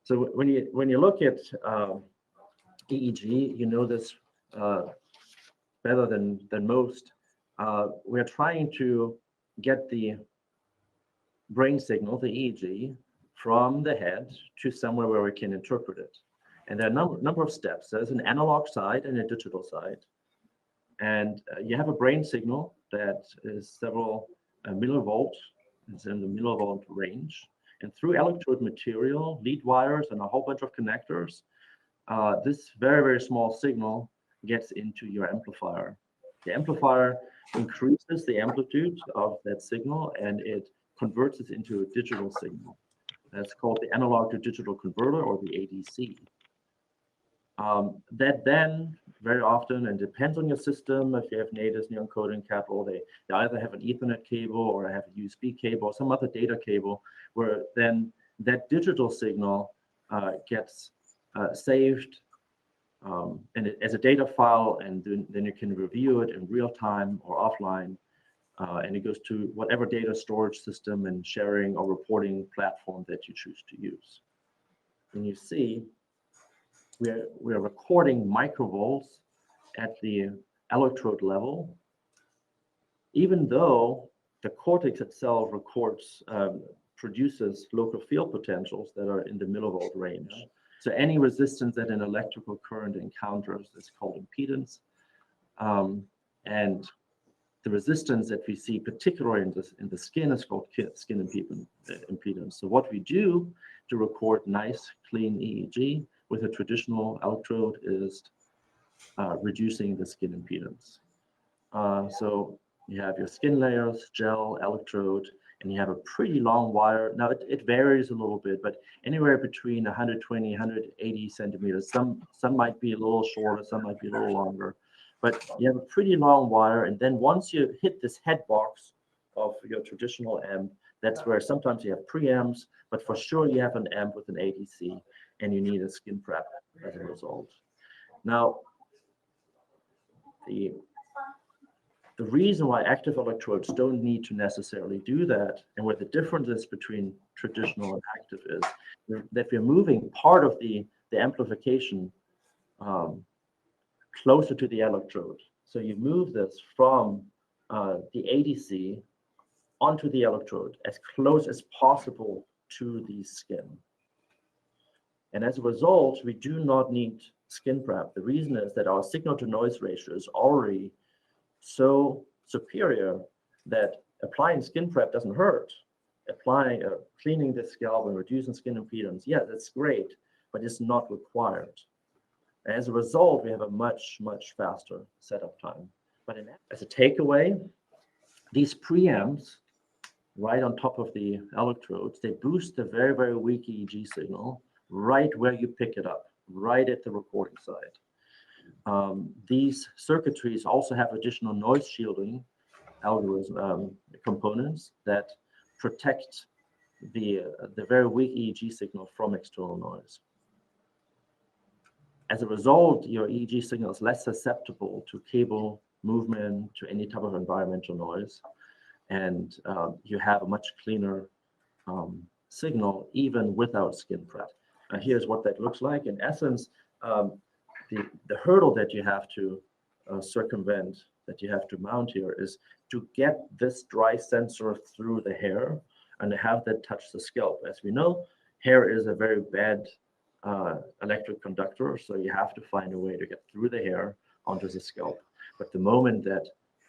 So when you look at EEG, you know this better than most. We're trying to get the brain signal, the EEG, from the head to somewhere where we can interpret it. And there are a number of steps. There's an analog side and a digital side. And you have a brain signal that is several millivolts. It's in the millivolt range. And through electrode material, lead wires, and a whole bunch of connectors, this very, very small signal gets into your amplifier. The amplifier increases the amplitude of that signal, and it converts it into a digital signal. That's called the analog to digital converter, or the ADC. That then very often, and depends on your system, if you have natives, near-encoding capital, they either have an Ethernet cable or have a USB cable or some other data cable, where then that digital signal gets saved and as a data file, and then you can review it in real time or offline, and it goes to whatever data storage system and sharing or reporting platform that you choose to use. And you see, we're recording microvolts at the electrode level, even though the cortex itself produces local field potentials that are in the millivolt range. So any resistance that an electrical current encounters is called impedance. And the resistance that we see, particularly in the skin, is called skin impedance. So what we do to record nice, clean EEG with a traditional electrode is reducing the skin impedance. So you have your skin layers, gel, electrode, and you have a pretty long wire. Now it varies a little bit, but anywhere between 120, 180 centimeters. Some might be a little shorter, some might be a little longer. But you have a pretty long wire, and then once you hit this head box of your traditional amp, that's where sometimes you have preamps, but for sure you have an amp with an ADC, and you need a skin prep as a result. Now, the reason why active electrodes don't need to necessarily do that, and where the difference is between traditional and active, is that we're moving part of the amplification closer to the electrode. So you move this from the ADC onto the electrode as close as possible to the skin. And as a result, we do not need skin prep. The reason is that our signal to noise ratio is already so superior that applying skin prep doesn't hurt. Cleaning the scalp and reducing skin impedance, yeah, that's great, but it's not required. As a result, we have a much, much faster setup time. But as a takeaway, these preamps right on top of the electrodes, they boost the very, very weak EEG signal right where you pick it up, right at the recording side. These circuitries also have additional noise shielding components that protect the very weak EEG signal from external noise. As a result, your EEG signal is less susceptible to cable movement, to any type of environmental noise, and you have a much cleaner signal even without skin prep. Here's what that looks like. In essence, the hurdle that you have to circumvent, that you have to mount here, is to get this dry sensor through the hair and have that touch the scalp. As we know, hair is a very bad electric conductor, so you have to find a way to get through the hair onto the scalp. But the moment that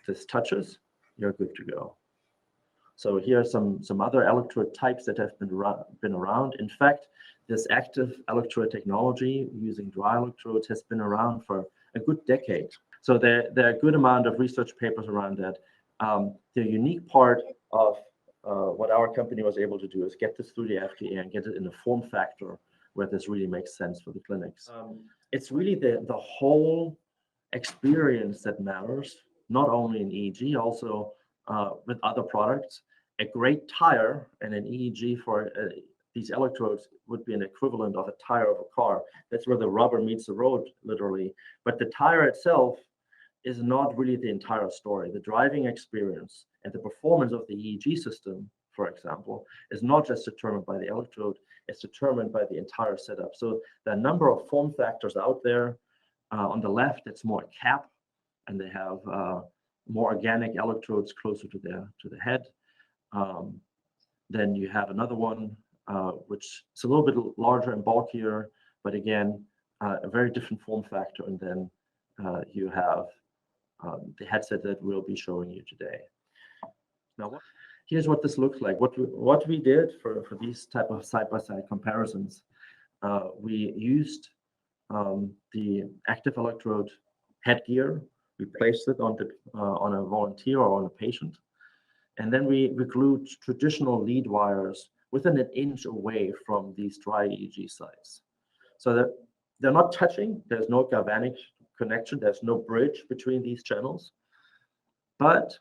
this touches, you're good to go. So here are some other electrode types that have been around. In fact, this active electrode technology using dry electrodes has been around for a good decade. So there are a good amount of research papers around that. The unique part of what our company was able to do is get this through the FDA and get it in a form factor where this really makes sense for the clinics. It's really the whole experience that matters, not only in EEG, also with other products. A great tire and an EEG for these electrodes would be an equivalent of a tire of a car. That's where the rubber meets the road, literally. But the tire itself is not really the entire story. The driving experience and the performance of the EEG system, for example, is not just determined by the electrode, is determined by the entire setup. So there are a number of form factors out there. On the left, it's more cap, and they have more organic electrodes closer to the head. Then you have another one, which is a little bit larger and bulkier, but again, a very different form factor. And then you have the headset that we'll be showing you today. Now, here's what this looks like. What we did for these type of side-by-side comparisons, we used the active electrode headgear. We placed it on a volunteer or on a patient. And then we glued traditional lead wires within an inch away from these dry EEG sites. So that they're not touching, there's no galvanic connection, there's no bridge between these channels, but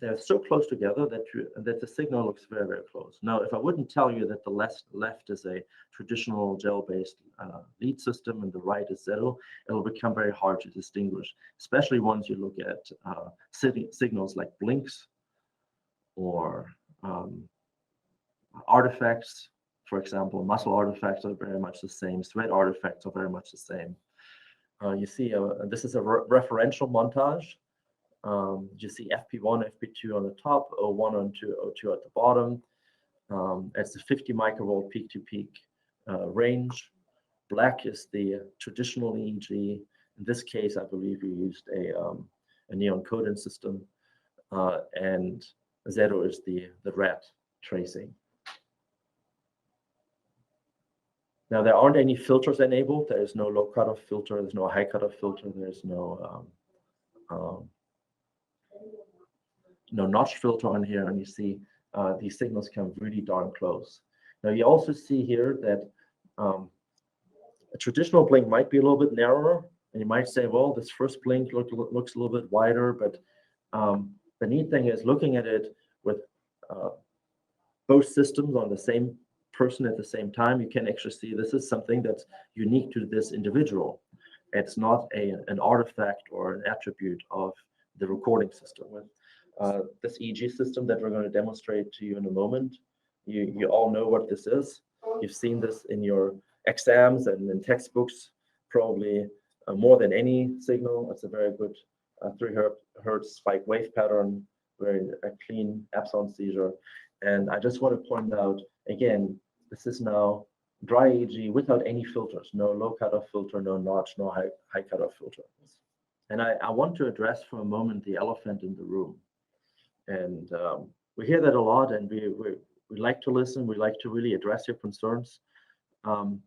they're so close together that the signal looks very, very close. Now, if I wouldn't tell you that the left is a traditional gel-based lead system and the right is Zeto, it'll become very hard to distinguish, especially once you look at signals like blinks or artifacts. For example, muscle artifacts are very much the same. Thread artifacts are very much the same. You see, this is a referential montage. You see FP1, FP2 on the top, O1 and O2 at the bottom. It's the 50 microvolt peak-to-peak range. Black is the traditional EEG. In this case, I believe we used a neon coding system, and Zeto is the red tracing. Now, there aren't any filters enabled. There is no low cutoff filter. There's no high cutoff filter. There's no notch filter on here. And you see these signals come really darn close. Now, you also see here that a traditional blink might be a little bit narrower. And you might say, well, this first blink looks a little bit wider. But the neat thing is looking at it with both systems on the same person at the same time, you can actually see this is something that's unique to this individual. It's not an artifact or an attribute of the recording system. With this EEG system that we're going to demonstrate to you in a moment, you all know what this is. You've seen this in your exams and in textbooks, probably more than any signal. It's a very good 3 hertz spike wave pattern, very clean absence seizure. And I just want to point out, again, this is now dry EEG without any filters, no low cutoff filter, no notch, no high cutoff filter. And I want to address for a moment the elephant in the room. And we hear that a lot, and we like to listen. We like to really address your concerns. At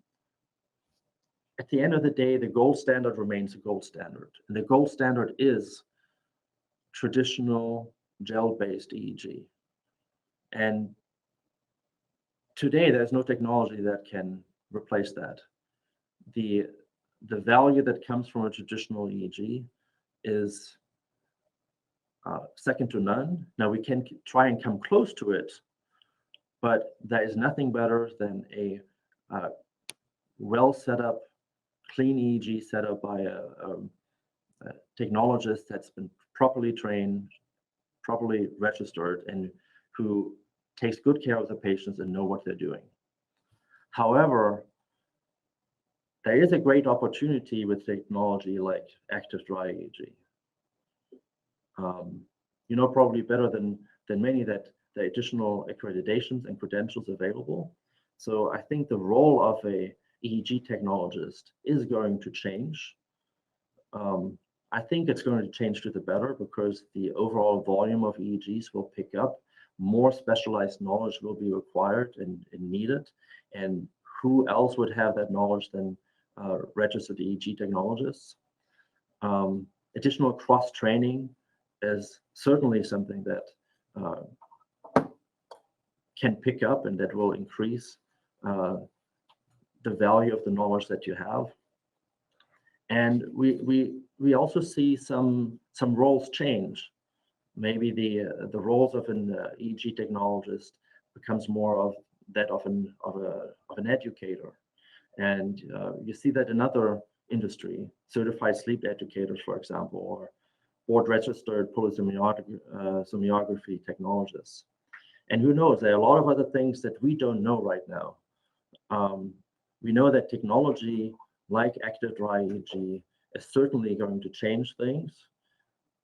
the end of the day, the gold standard remains the gold standard. And the gold standard is traditional gel-based EEG. And today, there's no technology that can replace that. The value that comes from a traditional EEG is second to none. Now, we can try and come close to it, but there is nothing better than a well set up, clean EEG set up by a technologist that's been properly trained, properly registered, and who takes good care of the patients and know what they're doing. However, there is a great opportunity with technology like active dry EEG. You know probably better than many that the additional accreditations and credentials available. So I think the role of a EEG technologist is going to change. I think it's going to change to the better because the overall volume of EEGs will pick up. More specialized knowledge will be required and needed. And who else would have that knowledge than registered EEG technologists? Additional cross-training is certainly something that can pick up and that will increase the value of the knowledge that you have. And we also see some roles change. Maybe the roles of an EEG technologist becomes more of that of an educator, and you see that in other industry, certified sleep educators, for example, or board-registered polysomnography technologists. And who knows? There are a lot of other things that we don't know right now. we know that technology like active dry EEG is certainly going to change things,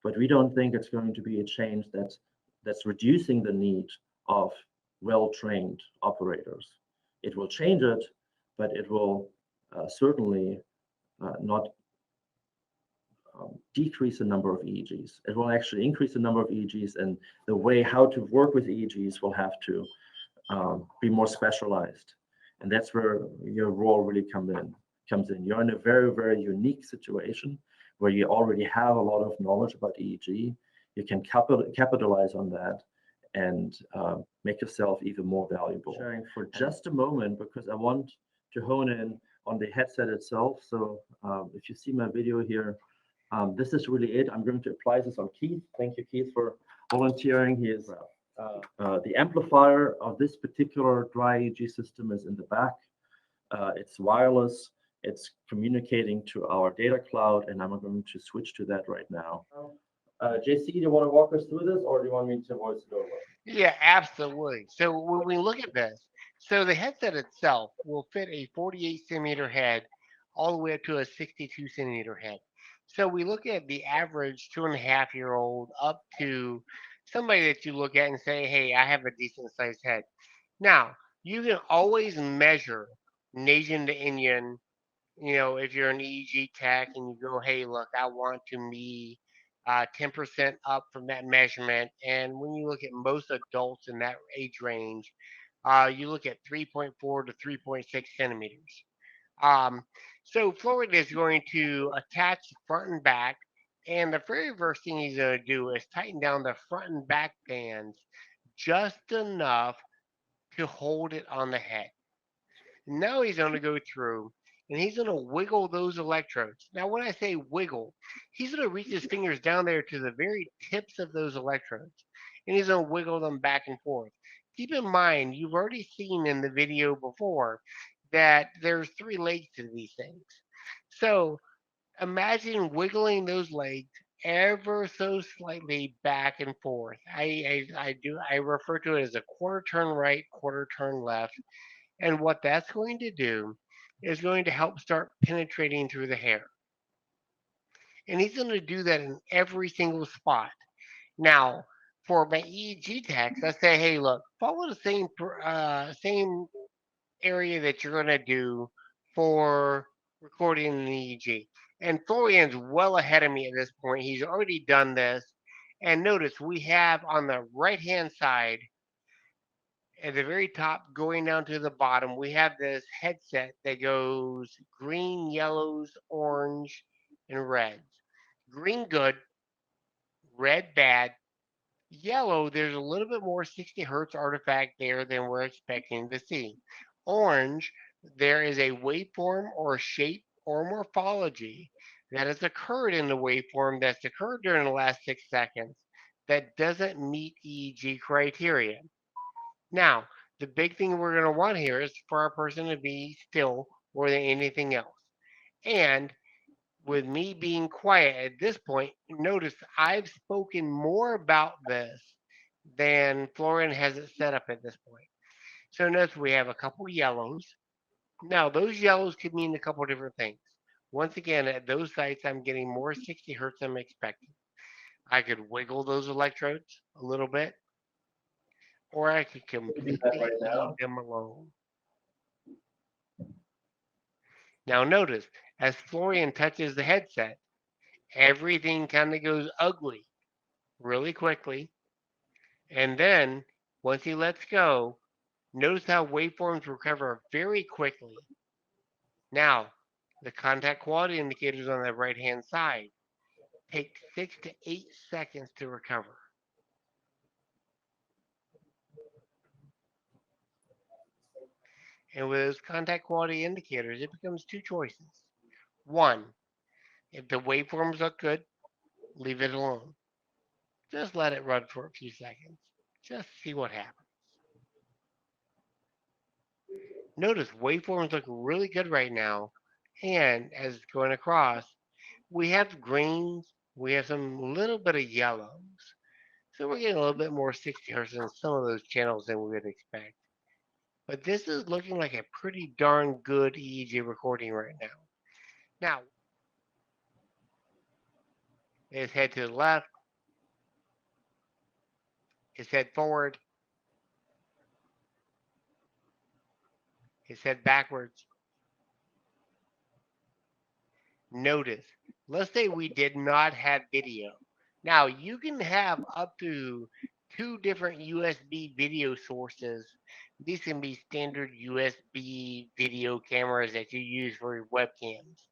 but we don't think it's going to be a change that's reducing the need of well-trained operators. It will change it, but it will certainly not decrease the number of EEGs. It will actually increase the number of EEGs, and the way how to work with EEGs will have to be more specialized. And that's where your role really comes in. You're in a very, very unique situation where you already have a lot of knowledge about EEG. You can capitalize on that and make yourself even more valuable. Sharing for just a moment, because I want to hone in on the headset itself. So if you see my video here, this is really it. I'm going to apply this on Keith. Thank you, Keith, for volunteering. He is the amplifier of this particular dry EEG system is in the back. It's wireless. It's communicating to our data cloud, and I'm going to switch to that right now. JC, do you want to walk us through this, or do you want me to voice it over? Yeah, absolutely. So when we look at this, so the headset itself will fit a 48 centimeter head all the way up to a 62 centimeter head. So we look at the average 2.5-year-old up to somebody that you look at and say, hey, I have a decent sized head. Now, you can always measure Nation to Indian, if you're an EEG tech and you go, hey, look, I want to be 10% up from that measurement. And when you look at most adults in that age range, you look at 3.4 to 3.6 centimeters. Um, so Florida is going to attach the front and back. And the very first thing he's going to do is tighten down the front and back bands just enough to hold it on the head. Now he's going to go through and he's going to wiggle those electrodes. Now, when I say wiggle, he's going to reach his fingers down there to the very tips of those electrodes and he's going to wiggle them back and forth. Keep in mind, you've already seen in the video before that there's 3 legs to these things. So imagine wiggling those legs ever so slightly back and forth. I refer to it as a quarter turn right, quarter turn left. And what that's going to do is going to help start penetrating through the hair. And he's going to do that in every single spot. Now, for my EEG techs, I say, hey, look, follow the same area that you're going to do for recording an EEG. And Florian's well ahead of me at this point. He's already done this. And notice we have on the right hand side at the very top going down to the bottom, we have this headset that goes green, yellows, orange, and reds. Green good, red bad, yellow there's a little bit more 60 hertz artifact there than we're expecting to see. Orange, there is a waveform or shape or morphology that has occurred in the waveform that's occurred during the last 6 seconds that doesn't meet EEG criteria. Now, the big thing we're going to want here is for our person to be still more than anything else. And with me being quiet at this point, notice I've spoken more about this than Florian has it set up at this point. So notice we have a couple yellows. Now, those yellows could mean a couple different things. Once again, at those sites, I'm getting more 60 hertz than I'm expecting. I could wiggle those electrodes a little bit, or I could completely leave them alone. Now notice, as Florian touches the headset, everything kind of goes ugly really quickly. And then, once he lets go, notice how waveforms recover very quickly. Now, the contact quality indicators on the right hand side take 6 to 8 seconds to recover. And with those contact quality indicators, it becomes two choices. One, if the waveforms look good, leave it alone. Just let it run for a few seconds. Just see what happens. Notice waveforms look really good right now. And as it's going across, we have greens, we have some little bit of yellows. So we're getting a little bit more 60 hertz in some of those channels than we would expect. But this is looking like a pretty darn good EEG recording right now. Now, his head to the left, his head forward, his head backwards. Notice, let's say we did not have video. Now, you can have up to 2 different USB video sources. These can be standard USB video cameras that you use for your webcams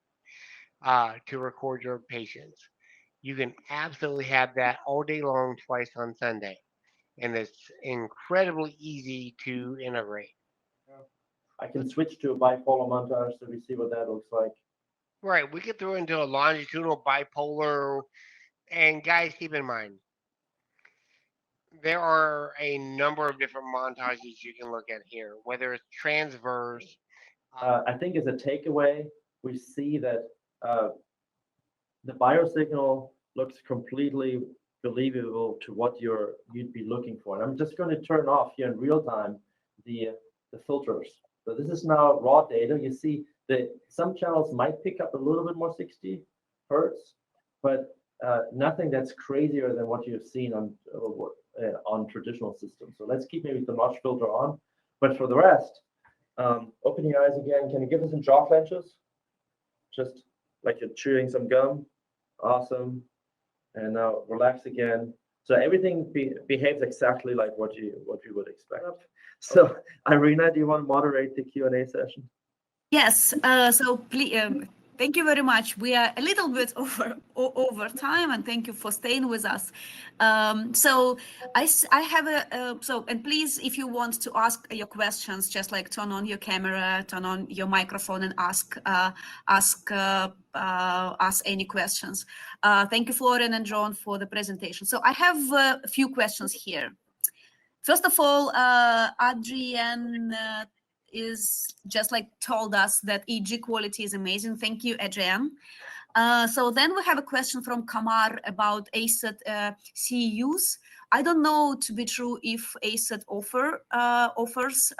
to record your patients. You can absolutely have that all day long, twice on Sunday. And it's incredibly easy to integrate. I can switch to a bipolar montage so we see what that looks like. Right, we could throw into a longitudinal bipolar. And guys, keep in mind, there are a number of different montages you can look at here, whether it's transverse. I think as a takeaway, we see that the biosignal looks completely believable to what you'd be looking for. And I'm just going to turn off here in real time the filters. So this is now raw data. You see that some channels might pick up a little bit more 60 hertz, but nothing that's crazier than what you've seen on traditional systems. So let's keep maybe the notch filter on. But for the rest, open your eyes again. Can you give us some jaw clenches? Just like you're chewing some gum. Awesome. And now relax again. So everything behaves exactly like what you would expect. So Irina, do you want to moderate the Q&A session? Yes. So please, thank you very much. We are a little bit over time, and thank you for staying with us. So I have and please, if you want to ask your questions, just like turn on your camera, turn on your microphone, and ask us any questions. Thank you, Florian and John, for the presentation. So I have a few questions here. First of all, Adrienne is just like told us that EEG quality is amazing. Thank you, Adrienne. So then we have a question from Kamar about ASET CEUs. I don't know to be true if ASET offers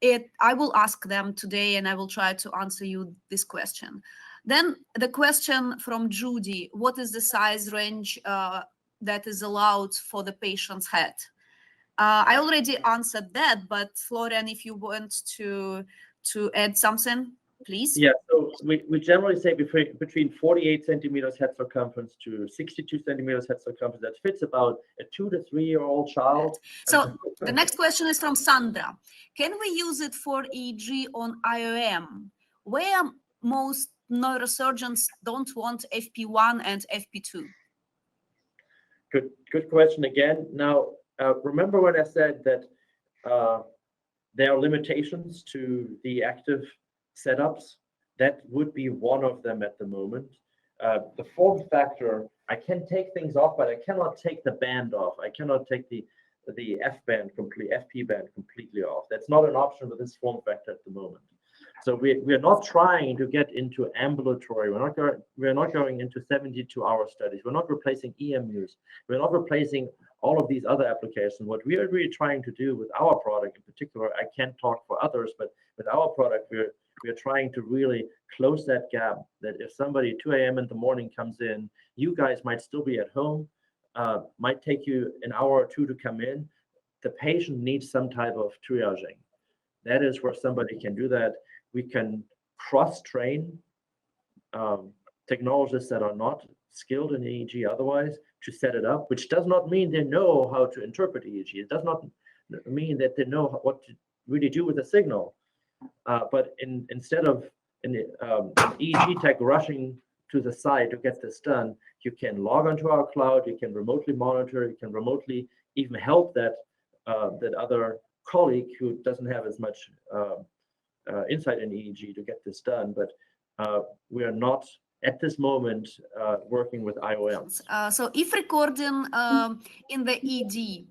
it. I will ask them today and I will try to answer you this question. Then the question from Judy, what is the size range that is allowed for the patient's head? I already answered that, but Florian, if you want to add something, please. Yeah, so we generally say between 48 centimeters head circumference to 62 centimeters head circumference. That fits about a 2 to 3 year old child. So the next question is from Sandra. Can we use it for EEG on IOM, where most neurosurgeons don't want FP1 and FP2? Good question again. Now, remember when I said that there are limitations to the active setups? That would be one of them at the moment. The form factor, I can take things off, but I cannot take the band off. I cannot take the FP band completely off. That's not an option with this form factor at the moment. So we're not trying to get into ambulatory. We're not going into 72-hour studies. We're not replacing EMUs. We're not replacing all of these other applications. What we are really trying to do with our product in particular, I can't talk for others, but with our product, we're trying to really close that gap, that if somebody 2 a.m. in the morning comes in, you guys might still be at home, might take you an hour or two to come in. The patient needs some type of triaging. That is where somebody can do that. We can cross-train technologists that are not skilled in EEG otherwise to set it up, which does not mean they know how to interpret EEG. It does not mean that they know what to really do with the signal. But instead of an EEG tech rushing to the site to get this done, you can log onto our cloud, you can remotely monitor, you can remotely even help that other colleague who doesn't have as much insight in EEG to get this done. But we are not at this moment working with IOMs. So if recording in the ED,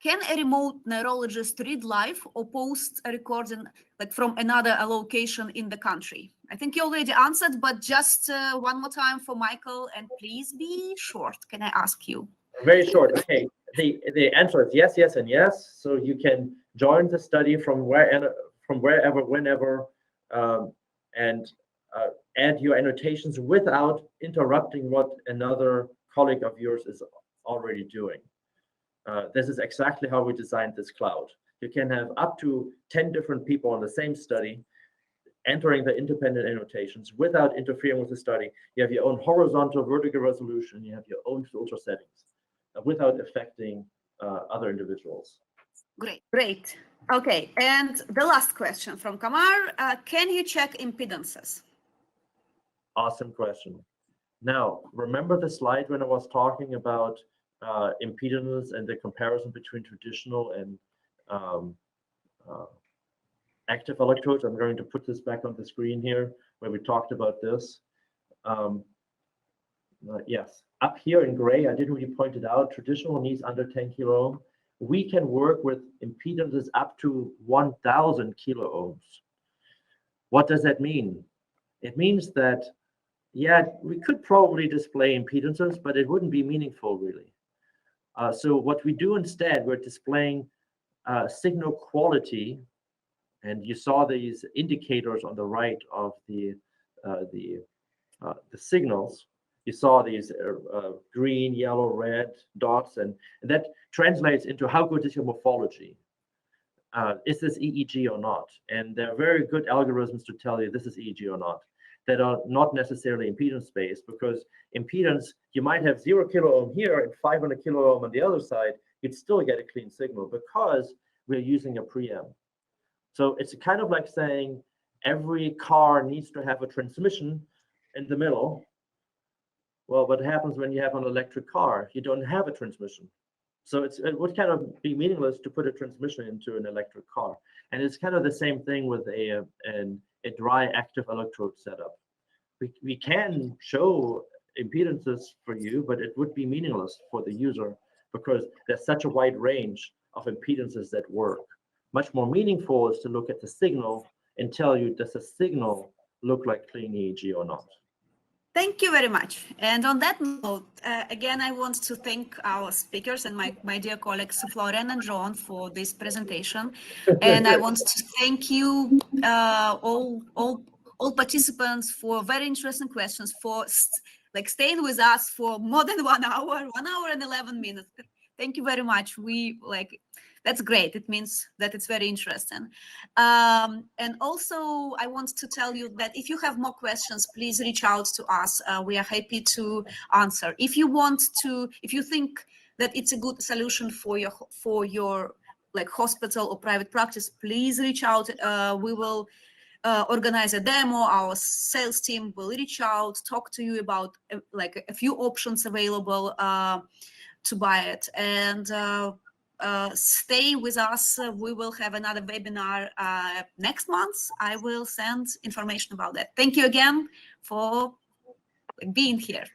can a remote neurologist read live or post a recording like from another location in the country? I think you already answered, but just one more time for Michael, and please be short. Can I ask you? Very short. Okay. The answer is yes, yes, and yes. So you can join the study from wherever, whenever, and add your annotations without interrupting what another colleague of yours is already doing. This is exactly how we designed this cloud. You can have up to 10 different people on the same study entering the independent annotations without interfering with the study. You have your own horizontal, vertical resolution. You have your own filter settings without affecting other individuals. Great, great. Okay, and the last question from Kamar. Can you check impedances? Awesome question. Now, remember the slide when I was talking about impedance and the comparison between traditional and active electrodes? I'm going to put this back on the screen here where we talked about this. Yes, up here in gray, I didn't really point it out, traditional needs under 10 kilo ohm. We can work with impedances up to 1,000 kilo ohms. What does that mean? It means that, yeah, we could probably display impedances, but it wouldn't be meaningful really. So what we do instead, we're displaying signal quality, and you saw these indicators on the right of the signals. You saw these green, yellow, red dots, and that translates into how good is your morphology. Is this EEG or not? And there are very good algorithms to tell you this is EEG or not, that are not necessarily impedance-based, because impedance, you might have 0 kilo ohm here and 500 kilo ohm on the other side, you'd still get a clean signal because we're using a preamp. So it's kind of like saying every car needs to have a transmission in the middle. Well, what happens when you have an electric car? You don't have a transmission. So it would kind of be meaningless to put a transmission into an electric car. And it's kind of the same thing with a dry active electrode setup. We can show impedances for you, but it would be meaningless for the user because there's such a wide range of impedances that work. Much more meaningful is to look at the signal and tell you, does the signal look like clean EEG or not? Thank you very much. And on that note, again, I want to thank our speakers and my dear colleagues, Florian and John, for this presentation. And I want to thank you, all participants, for very interesting questions, for staying with us for more than 1 hour, 1 hour and 11 minutes. Thank you very much. That's great. It means that it's very interesting. And also, I want to tell you that if you have more questions, please reach out to us. We are happy to answer. If you think that it's a good solution for your hospital or private practice, please reach out. We will organize a demo. Our sales team will reach out, talk to you about a few options available to buy it. And stay with us. We will have another webinar next month. I will send information about that. Thank you again for being here.